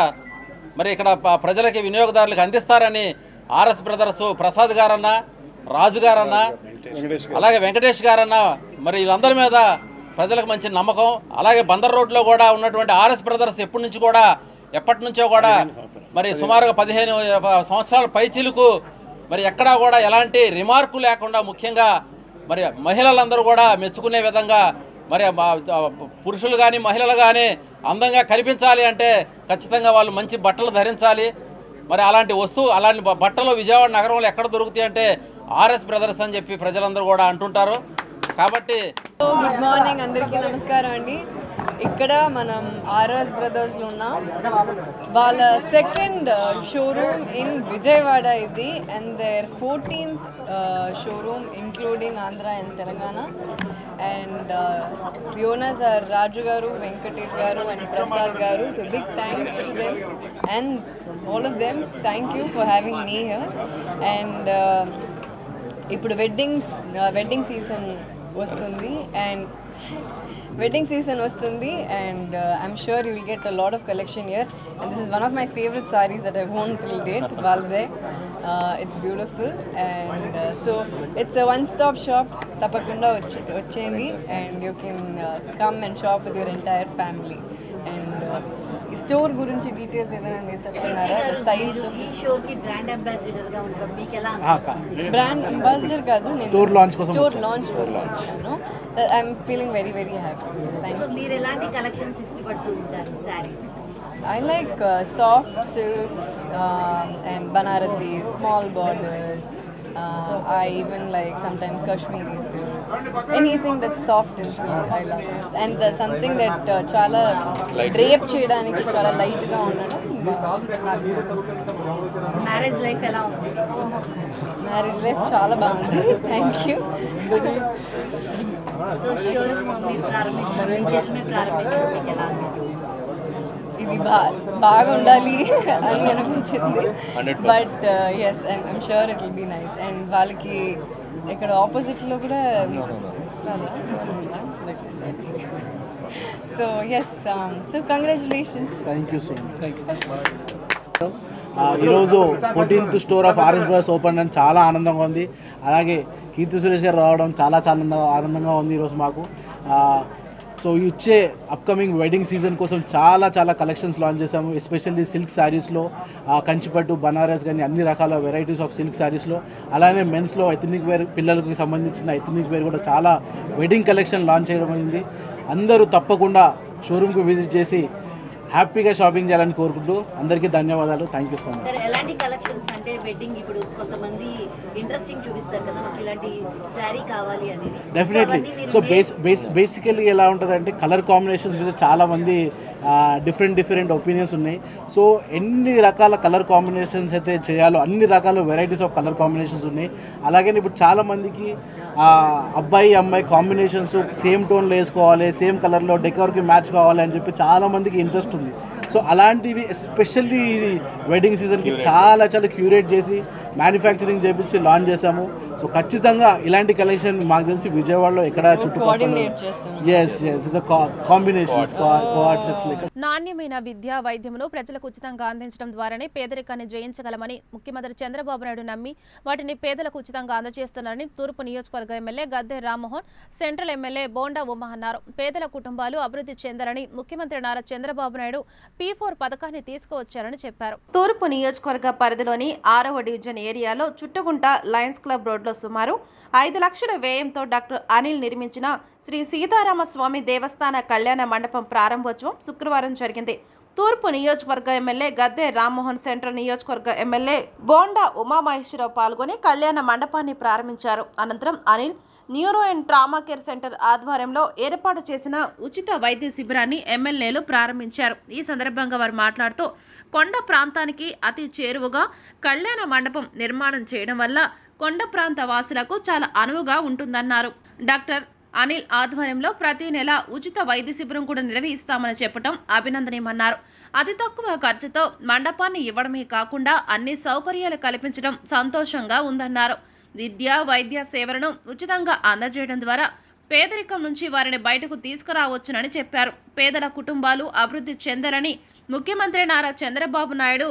ప్రజలకి, వినియోగదారులకు అందిస్తారని ఆర్ఎస్ బ్రదర్స్ ప్రసాద్ గారన్న, రాజు గారన్న, అలాగే వెంకటేష్ గారన్న మరి వీళ్ళందరి మీద ప్రజలకు మంచి నమ్మకం. అలాగే బందర్ రోడ్లో కూడా ఉన్నటువంటి ఆర్ఎస్ బ్రదర్స్ ఎప్పటి నుంచో కూడా మరి సుమారుగా 15 సంవత్సరాల పైచిలుకు మరి ఎక్కడా కూడా ఎలాంటి రిమార్కు లేకుండా, ముఖ్యంగా మరి మహిళలందరూ కూడా మెచ్చుకునే విధంగా, మరి పురుషులు కానీ మహిళలు కానీ అందంగా కనిపించాలి అంటే ఖచ్చితంగా వాళ్ళు మంచి బట్టలు ధరించాలి. మరి అలాంటి బట్టలు విజయవాడ నగరంలో ఎక్కడ దొరుకుతాయి అంటే ఆర్ఎస్ బ్రదర్స్ అని చెప్పి ప్రజలందరూ కూడా అంటుంటారు. కాబట్టి గుడ్ మార్నింగ్, అందరికీ నమస్కారం అండి. ఇక్కడ మనం ఆర్ఎస్ బ్రదర్స్లో ఉన్నాం. వాళ్ళ సెకండ్ షోరూమ్ ఇన్ విజయవాడ ఇది, and there 14th showroom including Andhra and Telangana. And the owners are Raju garu, Venkatesh garu and Prasad garu. So big thanks to them and all of them. Thank you for having me here. And ఇప్పుడు wedding season వస్తుంది, and wedding season వస్తుంది, and I'm sure you will get a lot of collection here. And this is one of my favorite sarees that I've worn till date, Valde. It's beautiful, and so it's a one-stop shop. Tapakunda వచ్చేయండి, and you can come and shop with your entire family. And ఈ store గురించి details ఏదైనా మీరు చెప్తున్నారా? Size ఈ షోకి brand ambassador గా ఉంటాం, మీకు ఎలా బ్రాండ్ అంబాసిడర్ కాదు, స్టోర్ లాంచ్ కోసం వచ్చాను. I'm feeling very very happy. So మీరు ఎలాంటి కలెక్షన్స్ ఇష్టపడుతూ ఉంటారు? Saris I like soft silks and Banarasi, small borders. I even like sometimes Kashmiri silk. Anything that's soft in silk, I love it. And something that chala drape cheyadaniki chala light ga undadam naaku. Marriage life ఎలా ఉంది? Marriage life chala baagundi. Thank you. So showroom మీరు ప్రారంభించారు, మీ చేతిమే ప్రారంభించారు, మీకు ఎలా ఉంది? ఇది బాగా ఉండాలి అని అనిపించింది, but yes I'm sure it will be nice. And వాళ్ళకి ఇక్కడ ఆపోజిట్లో కూడా so yes, so congratulations. Thank you so much. ఈరోజు 14th store of RS brothers open అని చాలా ఆనందంగా ఉంది. అలాగే కీర్తి సురేష్ గారు రావడం చాలా ఆనందంగా ఉంది ఈరోజు మాకు. సో ఇచ్చే అప్కమింగ్ వెడ్డింగ్ సీజన్ కోసం చాలా కలెక్షన్స్ లాంచ్ చేశాము. ఎస్పెషల్లీ సిల్క్ శారీస్లో కంచిపట్టు, బనారస్ కానీ అన్ని రకాల వెరైటీస్ ఆఫ్ సిల్క్ శారీస్లో, అలానే మెన్స్లో ఎథనిక్ వేర్, పిల్లలకు సంబంధించిన ఎథనిక్ వేర్ కూడా చాలా వెడ్డింగ్ కలెక్షన్ లాంచ్ చేయడం అయింది. అందరూ తప్పకుండా షోరూమ్కి విజిట్ చేసి హ్యాపీగా షాపింగ్ చేయాలని కోరుకుంటూ అందరికీ ధన్యవాదాలు. Thank you so much. Sir ఎలాంటి కలెక్షన్స్ అంటే వెడ్డింగ్ ఇప్పుడు కొంతమంది ఇంట్రెస్టింగ్ చూపిస్తారు కదా, నాకు ఇలాంటి శారీ కావాలి అనేది? డెఫినెట్లీ. సో బేసికలీ ఎలా ఉంటుందంటే కలర్ కాంబినేషన్స్ మీద చాలామంది డిఫరెంట్ ఒపీనియన్స్ ఉన్నాయి. సో ఎన్ని రకాల కలర్ కాంబినేషన్స్ అయితే చేయాలో అన్ని రకాల వెరైటీస్ ఆఫ్ కలర్ కాంబినేషన్స్ ఉన్నాయి. అలాగే ఇప్పుడు చాలామందికి అబ్బాయి అమ్మాయి కాంబినేషన్స్ సేమ్ టోన్లో వేసుకోవాలి, సేమ్ కలర్లో డెకోర్కి మ్యాచ్ కావాలి అని చెప్పి చాలామందికి ఇంట్రెస్ట్ ఉంది. సో అలాంటివి ఎస్పెషల్లీ వెడ్డింగ్ సీజన్కి చాలా క్యూరేట్ చేసి మ్యానుఫ్యాక్చరింగ్ చేపించి లాంచ్ చేశాము. సో ఖచ్చితంగా ఇలాంటి కలెక్షన్ మాకు తెలిసి విజయవాడలో ఎక్కడ చుట్టుపక్కల నాణ్యమైన విద్య, వైద్యమును ప్రజలకు ఉచితంగా అందించడం ద్వారానే పేదరికాన్ని జయించగలమని ముఖ్యమంత్రి చంద్రబాబు నాయుడు నమ్మి వాటిని పేదలకు ఉచితంగా అందజేస్తున్నారని తూర్పు నియోజకవర్గ MLA Gadde Rammohan, central MLA bonda Uma అన్నారు. పేదల కుటుంబాలు అభివృద్ధి చెందాలని ముఖ్యమంత్రి నారా చంద్రబాబు నాయుడు P4 పథకాన్ని తీసుకువచ్చారని చెప్పారు. తూర్పు నియోజకవర్గ పరిధిలోని 6వ డివిజన్ ఏరియాలో చుట్టుగుంట లయన్స్ క్లబ్ రోడ్లో సుమారు 5 లక్షల వ్యయంతో డాక్టర్ అనిల్ నిర్మించిన శ్రీ సీతారామస్వామి దేవస్థాన కళ్యాణ మండపం ప్రారంభోత్సవం శుక్రవారం జరిగింది. తూర్పు నియోజకవర్గ ఎమ్మెల్యే గద్దె రామ్మోహన్, సెంట్రల్ నియోజకవర్గ ఎమ్మెల్యే బోండా ఉమామహేశ్వరరావు పాల్గొని కళ్యాణ మండపాన్ని ప్రారంభించారు. అనంతరం Anil neuro and trauma care centre ఆధ్వర్యంలో ఏర్పాటు చేసిన ఉచిత వైద్య శిబిరాన్ని ఎమ్మెల్యేలు ప్రారంభించారు. ఈ సందర్భంగా వారు మాట్లాడుతూ కొండ ప్రాంతానికి అతి చేరువగా కళ్యాణ మండపం నిర్మాణం చేయడం వల్ల కొండ ప్రాంత వాసులకు చాలా అనువుగా ఉంటుందన్నారు. డాక్టర్ అనిల్ ఆధ్వర్యంలో ప్రతి నెల ఉచిత వైద్య శిబిరం కూడా నిర్వహిస్తామని చెప్పడం అభినందనీయమన్నారు. అతి తక్కువ ఖర్చుతో మండపాన్ని ఇవ్వడమే కాకుండా అన్ని సౌకర్యాలు కల్పించడం సంతోషంగా ఉందన్నారు. విద్య, వైద్య సేవలను ఉచితంగా అందజేయడం ద్వారా పేదరికం నుంచి వారిని బయటకు తీసుకురావచ్చునని చెప్పారు. పేదల కుటుంబాలు అభివృద్ధి చెందాలని ముఖ్యమంత్రి నారా చంద్రబాబు నాయుడు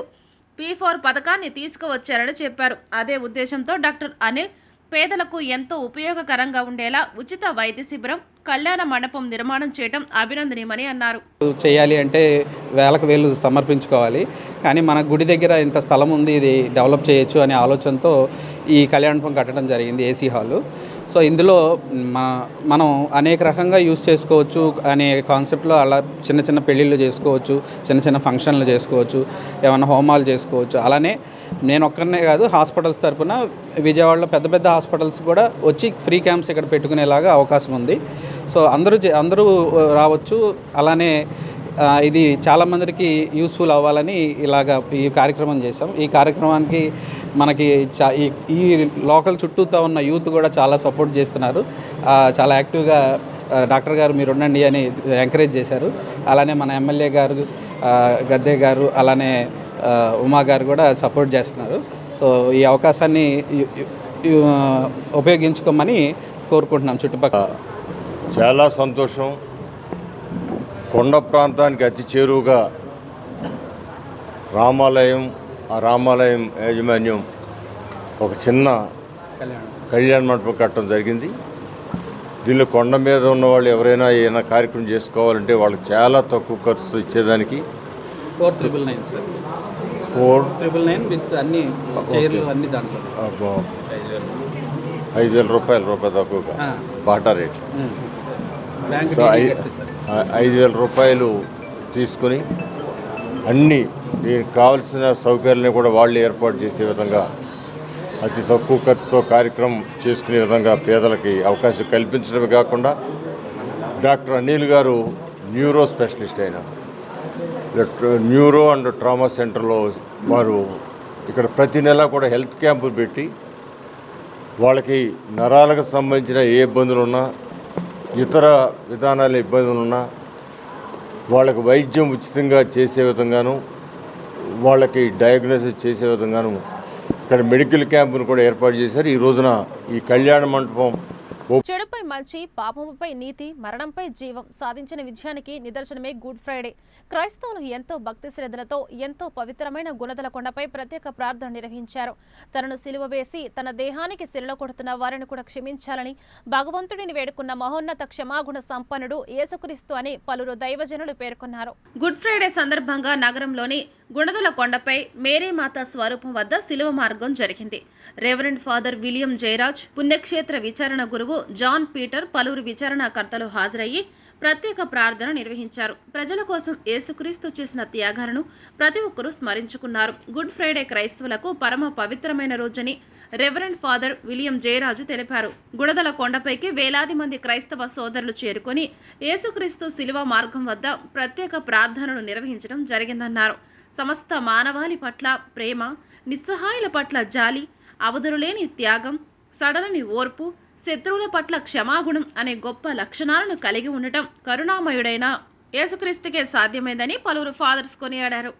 P4 పథకాన్ని తీసుకువచ్చారని చెప్పారు. అదే ఉద్దేశంతో డాక్టర్ అనిల్ పేదలకు ఎంతో ఉపయోగకరంగా ఉండేలా ఉచిత వైద్య శిబిరం, కళ్యాణ మండపం నిర్మాణం చేయడం అభినందనీయమని అన్నారు. చేయాలి అంటే వేలు సమర్పించుకోవాలి, కానీ మన గుడి దగ్గర ఇంత స్థలం ఉంది, ఇది డెవలప్ చేయొచ్చు అనే ఆలోచనతో ఈ కళ్యాణ మండపం కట్టడం జరిగింది, ఏసీ హాలు. సో ఇందులో మనం అనేక రకంగా యూస్ చేసుకోవచ్చు అనే కాన్సెప్ట్లో అలా చిన్న పెళ్ళిళ్ళు చేసుకోవచ్చు, చిన్న ఫంక్షన్లు చేసుకోవచ్చు, ఏమైనా హోమాలు చేసుకోవచ్చు. అలానే నేను ఒక్కరినే కాదు, హాస్పిటల్స్ తరపున విజయవాడలో పెద్ద హాస్పిటల్స్ కూడా వచ్చి ఫ్రీ క్యాంప్స్ ఇక్కడ పెట్టుకునేలాగా అవకాశం ఉంది. సో అందరూ రావచ్చు. అలానే ఇది చాలామందికి యూస్ఫుల్ అవ్వాలని ఇలాగా ఈ కార్యక్రమం చేసాం. ఈ కార్యక్రమానికి మనకి ఈ లోకల్ చుట్టూతో ఉన్న యూత్ కూడా చాలా సపోర్ట్ చేస్తున్నారు. చాలా యాక్టివ్గా డాక్టర్ గారు మీరు ఉండండి అని ఎంకరేజ్ చేశారు. అలానే మన ఎమ్మెల్యే గారు గద్దె గారు, అలానే ఉమా గారు కూడా సపోర్ట్ చేస్తున్నారు. సో ఈ అవకాశాన్ని ఉపయోగించుకోమని కోరుకుంటున్నాం. చుట్టుపక్కల చాలా సంతోషం. కొండ ప్రాంతానికి అతి చేరువుగా రామాలయం, ఆ రామాలయం యాజమాన్యం ఒక చిన్న కళ్యాణ మండపం కట్టడం జరిగింది. దీనిలో కొండ మీద ఉన్న వాళ్ళు ఎవరైనా ఏదైనా కార్యక్రమం చేసుకోవాలంటే వాళ్ళకి చాలా తక్కువ ఖర్చు ఇచ్చేదానికి 4999 సార్. 4999 విత్ అన్ని చైర్లు అన్ని దాంట్లో 5,000 రూపాయలు తక్కువగా బాటా రేట్. సో 5,000 రూపాయలు తీసుకుని అన్ని దీనికి కావాల్సిన సౌకర్యాలను కూడా వాళ్ళు ఏర్పాటు చేసే విధంగా అతి తక్కువ ఖర్చుతో కార్యక్రమం చేసుకునే విధంగా పేదలకి అవకాశం కల్పించడమే కాకుండా డాక్టర్ అనిల్ గారు న్యూరో స్పెషలిస్ట్ అయిన న్యూరో అండ్ ట్రామా సెంటర్లో వారు ఇక్కడ ప్రతి నెల కూడా హెల్త్ క్యాంపులు పెట్టి వాళ్ళకి నరాలకు సంబంధించిన ఏ ఇబ్బందులు ఉన్నా, ఇతర విధానాల ఇబ్బందులు ఉన్నా వాళ్ళకి వైద్యం ఉచితంగా చేసే విధంగాను, వాళ్ళకి డయాగ్నోసిస్ చేసే విధంగాను ఇక్కడ మెడికల్ క్యాంపును కూడా ఏర్పాటు చేశారు. ఈ రోజున ఈ కళ్యాణ మంటపం చెడుపై మంచి, పాపముపై నీతి, మరణంపై జీవం సాధించిన విజయానికి నిదర్శనమే గుడ్ ఫ్రైడే. క్రైస్తవులు ఎంతో భక్తి శ్రద్ధలతో ఎంతో పవిత్రమైన గుణదల కొండపై ప్రత్యేక ప్రార్థన నిర్వహించారు. తనను సిలువ వేసి తన దేహానికి శిలలో కొడుతున్న వారిని కూడా క్షమించాలని భగవంతుడిని వేడుకున్న మహోన్నత క్షమాగుణ సంపన్నుడు యేసుక్రీస్తు అని పలువురు దైవజనులు పేర్కొన్నారు. గుడ్ ఫ్రైడే సందర్భంగా నగరంలోని గుణదల కొండపై మేరీమాత స్వరూపం వద్ద శిలువ మార్గం జరిగింది. రెవరెండ్ ఫాదర్ విలియం జయరాజ్, పుణ్యక్షేత్ర విచారణ గురువు జాన్ పీటర్, పలువురు విచారణకర్తలు హాజరయ్యి ప్రత్యేక ప్రార్థన నిర్వహించారు. ప్రజల కోసం యేసుక్రీస్తు చేసిన త్యాగాలను ప్రతి ఒక్కరూ స్మరించుకున్నారు. గుడ్ ఫ్రైడే క్రైస్తవులకు పరమ పవిత్రమైన రోజని రెవరెండ్ ఫాదర్ విలియం జయరాజు తెలిపారు. గుణదల కొండపైకి వేలాది మంది క్రైస్తవ సోదరులు చేరుకొని యేసుక్రీస్తు శిలువ మార్గం వద్ద ప్రత్యేక ప్రార్థనలు నిర్వహించడం జరిగిందన్నారు. సమస్త మానవాళి పట్ల ప్రేమ, నిస్సహాయుల పట్ల జాలి, అవధులులేని త్యాగం, సడలని ఓర్పు, శత్రువుల పట్ల క్షమాగుణం అనే గొప్ప లక్షణాలను కలిగి ఉండటం కరుణామయుడైన యేసుక్రీస్తుకే సాధ్యమైందని పలువురు ఫాదర్స్ కొనియాడారు.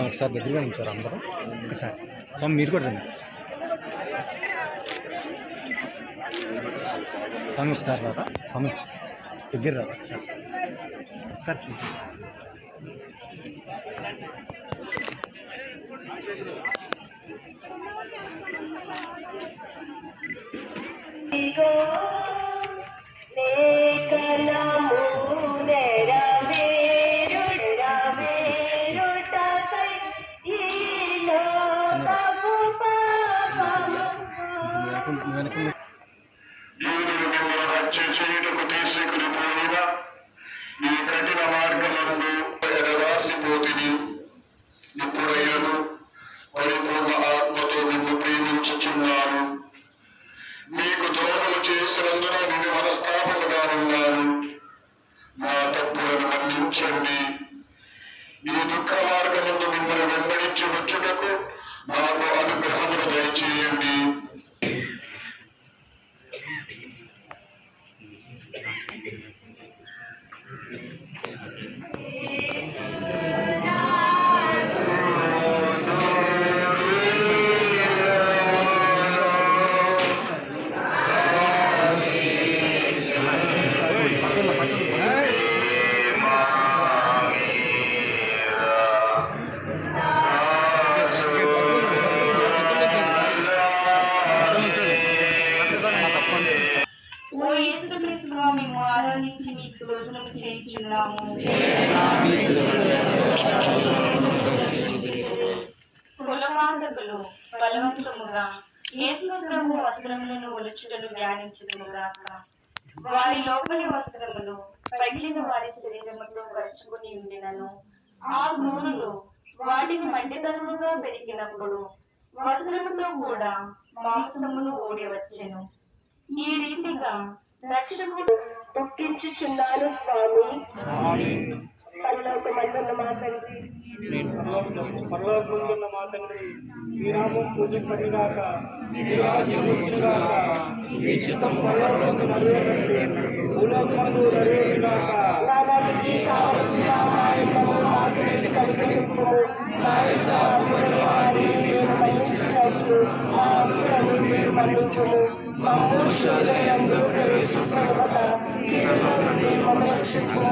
ఒకసారి దగ్గరగా ఉంచారు అందరూ. ఒకసారి స్వామి మీరు కూడా రండి స్వామి, ఒకసారి రాదా స్వామి, దగ్గర రాదా ఒకసారి కులమాండకులు బలవంతముగా యేసు ప్రభు వస్త్రములను ఒలుచుటను ధ్యానించుదుముగాక. వారి లోపలి వస్త్రములు పగిలిన వారి శరీరముతో పరుచుకుని ఉండినను ఆ నూనెలు వాటిని మండితనముగా పెరిగినప్పుడు వస్త్రముతో కూడా మాంసమును ఊడి వచ్చెను. ఈ రీతిగా రక్షకుడు పుట్టించుచున్నారు స్వామి. పరలోకమందున్న మా తండ్రి పరలోకమందున్న మా తండ్రి మీ నామం పూజింపబడుగాక మీ రాజ్యం వచ్చుగాక మీ చిత్తం పరలోకమందు నెరవేరునట్లు భూలోకమందు నెరవేరుగాక నానాటికి కావలసిన సహాయము మాకు నేడు కలుగజేయుము. మా యొక్క అప్పులను మేము మన్నించినట్లు మా అప్పులను మీరు మన్నించుము. మమ్ము శోధనయందు ప్రవేశింపనివ్వక కీడులో నుండి మమ్మల్ని రక్షించుము.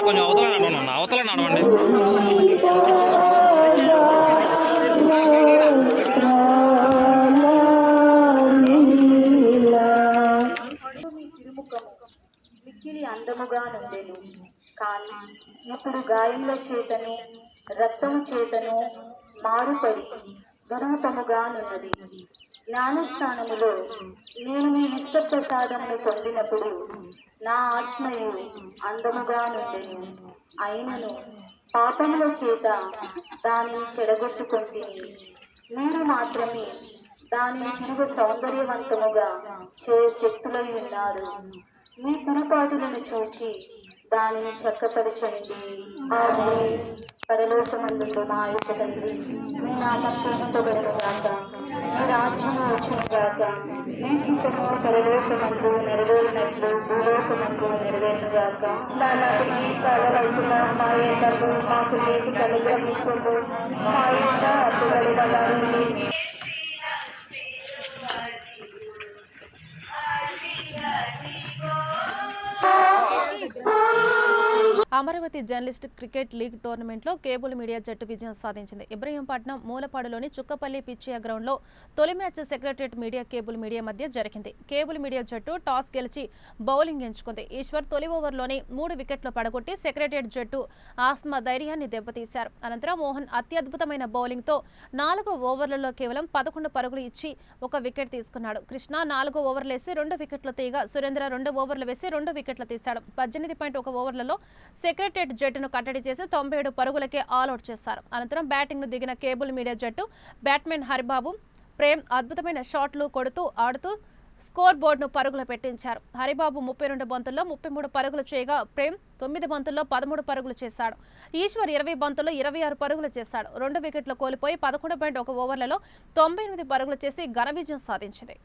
కొంచెం అవతల నడవండి. మిక్కిలి అందముగా నుండెను, కానీ ఇప్పుడు గాయముల చేతను రక్తము చేతను మారుపడి దురూతముగా నున్నది. జ్ఞానస్థానములో నేను మీ విశ్వప్రసాదమును పొందినప్పుడు నా ఆత్మయు అందముగా నుండెను. అయినను పాపముల చేత దానిని చెడగొట్టుకొంటిని. మీరు మాత్రమే దానిని తిరుగు సౌందర్యవంతముగా శక్తులై ఉన్నారు. మీ పొరపాటులను చూచి దానిని చక్కపరచండి. ఆమేన్. పరలోకమందు మా యొక్క తండ్రి, మీ నామం పూజింపబడును గాక, మీ రాజ్యము వచ్చును గాక, మీ చిత్తము పరలోకమందు నెరవేరినట్లు భూలోకమందు నెరవేరును గాక. నానాటికి కావలసిన మా ఏటలు మాకు నేటి అనుగ్రహించుము. మా యొక్క అప్పులను బలాన్ని అమరావతి జర్నలిస్ట్ క్రికెట్ లీగ్ టోర్నమెంట్లో కేబుల్ మీడియా జట్టు విజయం సాధించింది. ఇబ్రహీంపట్నం మూలపాడులోని చుక్కపల్లి పిచ్చయ్య గ్రౌండ్లో తొలి match secretariat media cable media మధ్య జరిగింది. కేబుల్ మీడియా జట్టు టాస్ గెలిచి బౌలింగ్ ఎంచుకుంది. ఈశ్వర్ తొలి ఓవర్లోనే 3 వికెట్లు పడగొట్టి సెక్రటరియట్ జట్టు ఆస్మా ధైర్యాన్ని దెబ్బతీశారు. అనంతరం మోహన్ అత్యద్భుతమైన బౌలింగ్తో 4వ ఓవర్లలో కేవలం 11 పరుగులు ఇచ్చి 1 వికెట్ తీసుకున్నాడు. కృష్ణ 4 ఓవర్లేసి 2 వికెట్లు తీయగా సురేంద్ర 2 ఓవర్లు వేసి 2 వికెట్లు తీశాడు. 18.1 ఓవర్లలో సెక్రటరియట్ జట్టును కట్టడి చేసి 97 పరుగులకే ఆల్అౌట్ చేశారు. అనంతరం బ్యాటింగ్ను దిగిన కేబుల్ మీడియా జట్టు బ్యాట్స్మెన్ హరిబాబు, ప్రేమ్ అద్భుతమైన షాట్లు కొడుతూ ఆడుతూ స్కోర్ బోర్డును పరుగులు పెట్టించారు. హరిబాబు 32 బంతుల్లో 33 పరుగులు చేయగా ప్రేమ్ 9 బంతుల్లో 13 పరుగులు చేశాడు. ఈశ్వర్ 20 బంతుల్లో 26 పరుగులు చేశాడు. 2 వికెట్లు కోల్పోయి 11.1 ఓవర్లలో 98 పరుగులు చేసి ఘన విజయం సాధించింది.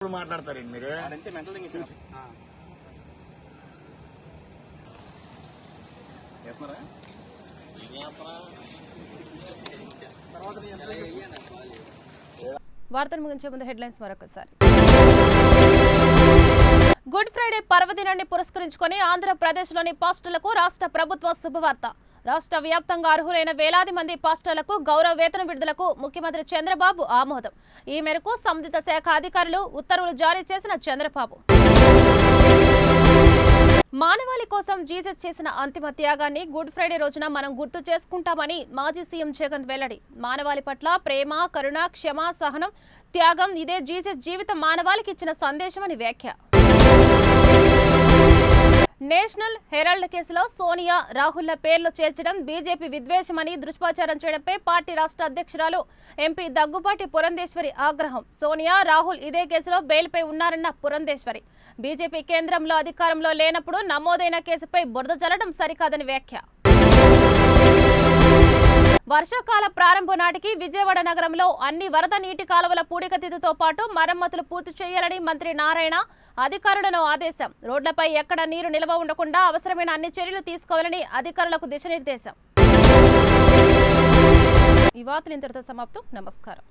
మాట్లాడతారండి మీరు. వార్తలు ముగించే ముందు హెడ్లైన్స్ మరొకసారి. గుడ్ ఫ్రైడే పర్వదినాన్ని పురస్కరించుకొని ఆంధ్రప్రదేశ్లోని పాస్టర్లకు రాష్ట్ర ప్రభుత్వం శుభవార్త. రాష్ట్ర వ్యాప్తంగా అర్హులైన వేలాది మంది పాస్టర్లకు గౌరవ వేతన విడుదలకు ముఖ్యమంత్రి చంద్రబాబు ఆమోదం. ఈ మేరకు సంబంధిత శాఖ అధికారులు ఉత్తర్వులు జారీ చేసిన చంద్రబాబు మానవాళి కోసం జీసస్ చేసిన అంతిమ త్యాగాన్ని గుడ్ ఫ్రైడే రోజున మనం గుర్తు చేసుకుంటామని మాజీ సీఎం జగన్ వెల్లడి. మానవాళి పట్ల ప్రేమ, కరుణ, క్షమ, సహనం, త్యాగం ఇదే జీసస్ జీవితం మానవాళికి ఇచ్చిన సందేశమని వ్యాఖ్య. నేషనల్ హెరాల్డ్ కేసులో సోనియా, రాహుల్ల పేర్లు చేర్చడం బీజేపీ విద్వేషమని దుష్ప్రచారం చేయడంపై పార్టీ రాష్ట్ర అధ్యక్షురాలు ఎంపీ దగ్గుబాటి పురంధేశ్వరి ఆగ్రహం. సోనియా, రాహుల్ ఇదే కేసులో బెయిల్పై ఉన్నారన్న పురంధేశ్వరి. బీజేపీ కేంద్రంలో అధికారంలో లేనప్పుడు నమోదైన కేసుపై బురద జల్లడం సరికాదని వ్యాఖ్య. వర్షాకాల ప్రారంభం నాటికి విజయవాడ నగరంలో అన్ని వరద నీటి కాలువల పూడికతీతతో పాటు మరమ్మతులు పూర్తి చేయాలని మంత్రి నారాయణ అధికారులను ఆదేశం. రోడ్లపై ఎక్కడ నీరు నిల్వ ఉండకుండా అవసరమైన అన్ని చర్యలు తీసుకోవాలని అధికారులకు దిశానిర్దేశం. ఈ వార్తలు ఇంతటితో సమాప్తం. నమస్కారం.